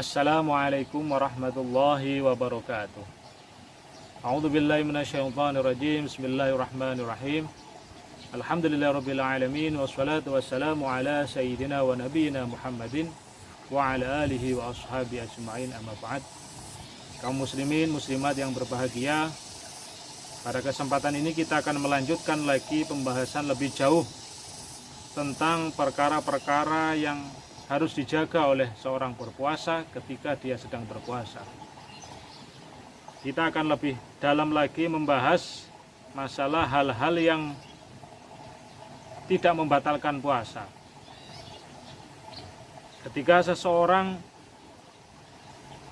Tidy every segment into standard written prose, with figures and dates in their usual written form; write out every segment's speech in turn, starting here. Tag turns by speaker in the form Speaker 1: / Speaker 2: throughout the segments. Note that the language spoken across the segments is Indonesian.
Speaker 1: Assalamualaikum warahmatullahi wabarakatuh. A'udzu billahi minasyaitonir rajim. Bismillahirrahmanirrahim. Alhamdulillahirabbil alamin wassalatu wassalamu ala sayyidina wa nabiyyina Muhammadin wa ala alihi wa ashabihi ajmain, amma ba'd. Kaum muslimin muslimat yang berbahagia, pada kesempatan ini kita akan melanjutkan lagi pembahasan lebih jauh tentang perkara-perkara yang harus dijaga oleh seorang berpuasa ketika dia sedang berpuasa. Kita akan lebih dalam lagi membahas masalah hal-hal yang tidak membatalkan puasa. Ketika seseorang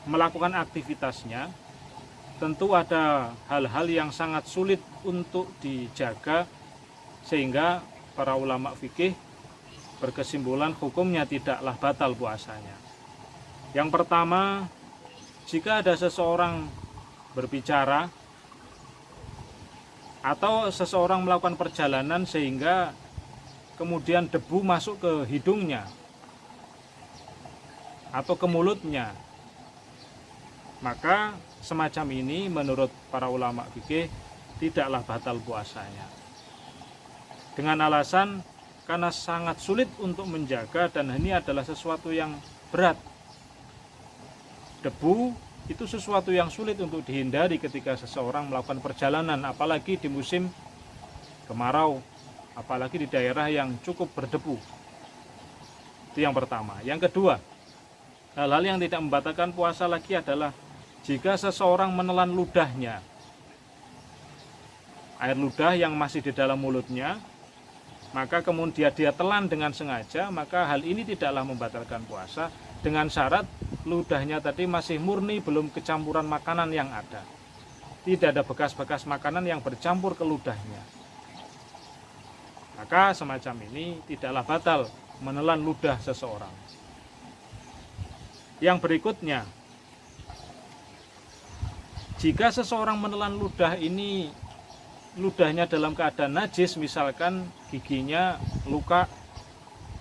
Speaker 1: melakukan aktivitasnya, tentu ada hal-hal yang sangat sulit untuk dijaga, sehingga para ulama fikih berkesimpulan hukumnya tidaklah batal puasanya. Yang pertama, jika ada seseorang berbicara atau seseorang melakukan perjalanan sehingga kemudian debu masuk ke hidungnya atau ke mulutnya, maka semacam ini menurut para ulama fikih tidaklah batal puasanya, dengan alasan karena sangat sulit untuk menjaga dan ini adalah sesuatu yang berat. Debu itu sesuatu yang sulit untuk dihindari ketika seseorang melakukan perjalanan, apalagi di musim kemarau, apalagi di daerah yang cukup berdebu. Itu yang pertama. Yang kedua, hal-hal yang tidak membatalkan puasa lagi adalah jika seseorang menelan ludahnya, air ludah yang masih di dalam mulutnya, maka kemudian dia telan dengan sengaja, maka hal ini tidaklah membatalkan puasa, dengan syarat ludahnya tadi masih murni, belum kecampuran makanan yang ada, tidak ada bekas-bekas makanan yang bercampur ke ludahnya. Maka semacam ini tidaklah batal menelan ludah seseorang. Yang berikutnya, jika seseorang menelan ludah ini, ludahnya dalam keadaan najis, misalkan giginya luka,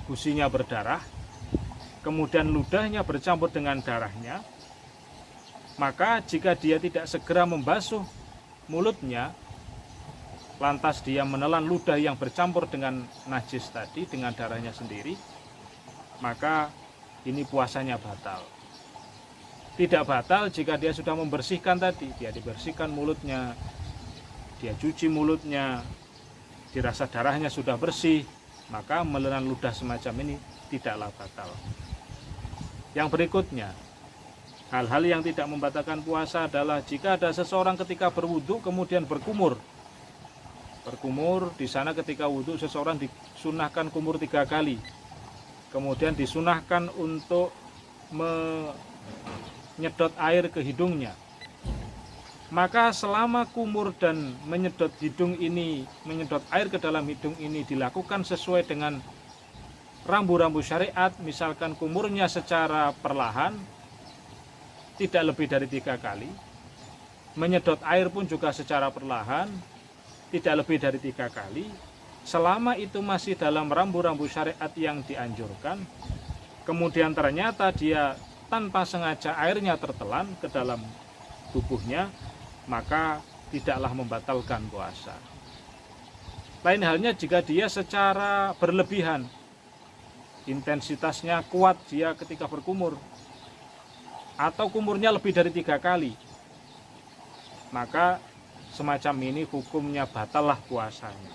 Speaker 1: gusinya berdarah, kemudian ludahnya bercampur dengan darahnya, maka jika dia tidak segera membasuh mulutnya, lantas dia menelan ludah yang bercampur dengan najis tadi, dengan darahnya sendiri, maka ini puasanya batal. Tidak batal jika dia sudah membersihkan tadi, dia dibersihkan mulutnya, dia cuci mulutnya, dirasa darahnya sudah bersih, maka menelan ludah semacam ini tidaklah batal. Yang berikutnya, hal-hal yang tidak membatalkan puasa adalah jika ada seseorang ketika berwudu kemudian berkumur. Berkumur, di sana ketika wudu seseorang disunahkan kumur 3 kali. Kemudian disunahkan untuk menyedot air ke hidungnya. Maka selama kumur dan menyedot hidung ini, menyedot air ke dalam hidung ini dilakukan sesuai dengan rambu-rambu syariat, misalkan kumurnya secara perlahan, tidak lebih dari 3 kali, menyedot air pun juga secara perlahan, tidak lebih dari 3 kali, selama itu masih dalam rambu-rambu syariat yang dianjurkan, kemudian ternyata dia tanpa sengaja airnya tertelan ke dalam tubuhnya, maka tidaklah membatalkan puasa. Lain halnya jika dia secara berlebihan, intensitasnya kuat dia ketika berkumur, atau kumurnya lebih dari 3 kali, maka semacam ini hukumnya batallah puasanya.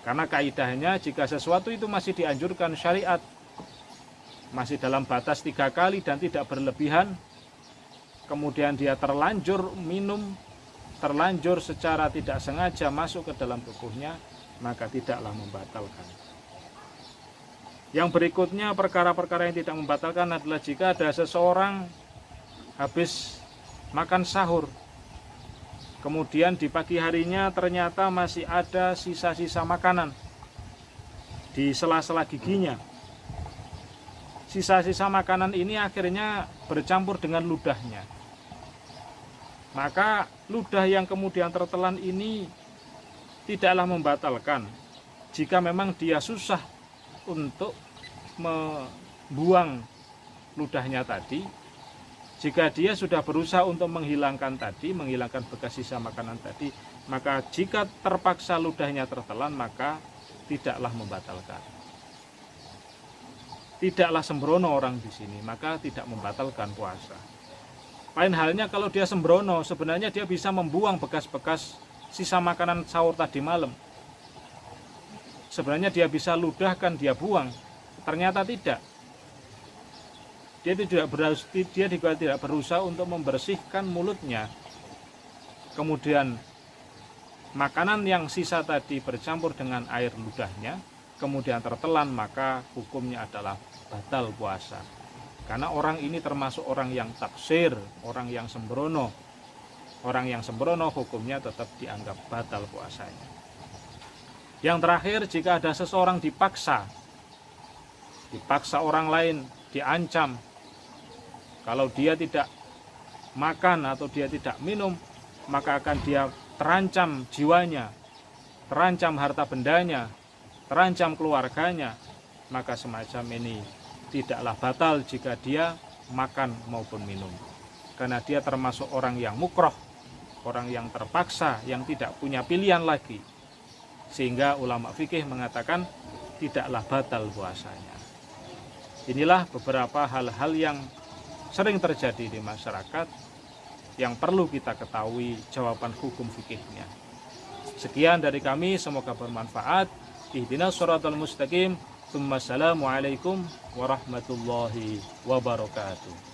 Speaker 1: Karena kaidahnya jika sesuatu itu masih dianjurkan syariat, masih dalam batas 3 kali dan tidak berlebihan, kemudian dia terlanjur minum, terlanjur secara tidak sengaja masuk ke dalam tubuhnya, maka tidaklah membatalkan. Yang berikutnya, perkara-perkara yang tidak membatalkan adalah jika ada seseorang habis makan sahur, kemudian di pagi harinya ternyata masih ada sisa-sisa makanan di sela-sela giginya. Sisa-sisa makanan ini akhirnya bercampur dengan ludahnya. Maka ludah yang kemudian tertelan ini tidaklah membatalkan jika memang dia susah untuk membuang ludahnya tadi, Jika dia sudah berusaha untuk menghilangkan bekas sisa makanan tadi, maka jika terpaksa ludahnya tertelan, maka tidaklah membatalkan. Tidaklah sembrono orang di sini, maka tidak membatalkan puasa. Lain halnya kalau dia sembrono, sebenarnya dia bisa membuang bekas-bekas sisa makanan sahur tadi malam. Sebenarnya dia bisa ludahkan, dia buang, ternyata tidak. Dia juga tidak berusaha untuk membersihkan mulutnya. Kemudian makanan yang sisa tadi bercampur dengan air ludahnya, kemudian tertelan, maka hukumnya adalah batal puasa. Karena orang ini termasuk orang yang taksir, orang yang sembrono. Orang yang sembrono hukumnya tetap dianggap batal puasanya. Yang terakhir, jika ada seseorang dipaksa orang lain, diancam, kalau dia tidak makan atau dia tidak minum, maka akan dia terancam jiwanya, terancam harta bendanya, terancam keluarganya, maka semacam ini tidaklah batal jika dia makan maupun minum. Karena dia termasuk orang yang mukroh, orang yang terpaksa, yang tidak punya pilihan lagi. Sehingga ulama fikih mengatakan tidaklah batal puasanya. Inilah beberapa hal-hal yang sering terjadi di masyarakat yang perlu kita ketahui jawaban hukum fikihnya. Sekian dari kami, semoga bermanfaat. Ihdinas shiratal mustaqim. Assalamualaikum warahmatullahi wabarakatuh.